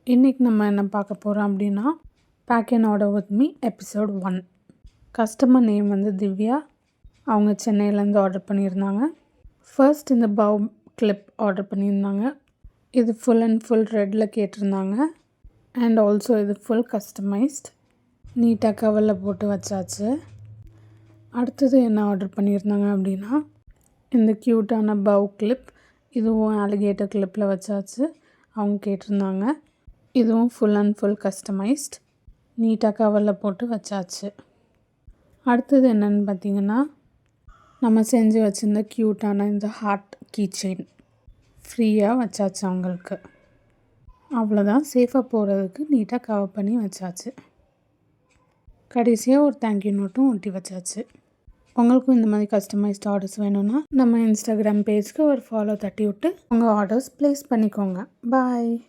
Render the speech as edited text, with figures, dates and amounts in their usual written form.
இன்றைக்கி நம்ம என்ன பார்க்க போகிறோம் அப்படின்னா pack and order with me episode 1. Customer name வந்து திவ்யா. அவங்க சென்னையிலேருந்து ஆர்டர் பண்ணியிருந்தாங்க. ஃபர்ஸ்ட் இந்த பவ் கிளிப் ஆர்டர் பண்ணியிருந்தாங்க. இது ஃபுல் அண்ட் ஃபுல் ரெட்டில் கேட்டிருந்தாங்க. அண்ட் ஆல்சோ இது ஃபுல் கஸ்டமைஸ்ட். நீட்டாக கவரில் போட்டு வச்சாச்சு. அடுத்தது என்ன ஆர்டர் பண்ணியிருந்தாங்க அப்படின்னா இந்த க்யூட்டான பவ் கிளிப். இதுவும் ஆலிகேட்டர் கிளிப்பில் வச்சாச்சு. அவங்க கேட்டிருந்தாங்க. இதுவும் ஃபுல் அண்ட் ஃபுல் கஸ்டமைஸ்ட். நீட்டாக கவரில் போட்டு வச்சாச்சு. அடுத்தது என்னென்னு பார்த்திங்கன்னா நம்ம செஞ்சு வச்சுருந்த க்யூட்டான இந்த ஹார்ட் கீ செயின் ஃப்ரீயாக வச்சாச்சு அவங்களுக்கு. அவ்வளோதான், சேஃபாக போகிறதுக்கு நீட்டாக கவர் பண்ணி வச்சாச்சு. கடைசியாக ஒரு தேங்க்யூ நோட்டும் ஒட்டி வச்சாச்சு. உங்களுக்கும் இந்த மாதிரி கஸ்டமைஸ்ட் ஆர்டர்ஸ் வேணும்னா நம்ம இன்ஸ்டாகிராம் பேஜ்க்கு ஒரு ஃபாலோ தட்டி விட்டு உங்கள் ஆர்டர்ஸ் ப்ளேஸ் பண்ணிக்கோங்க. பாய்.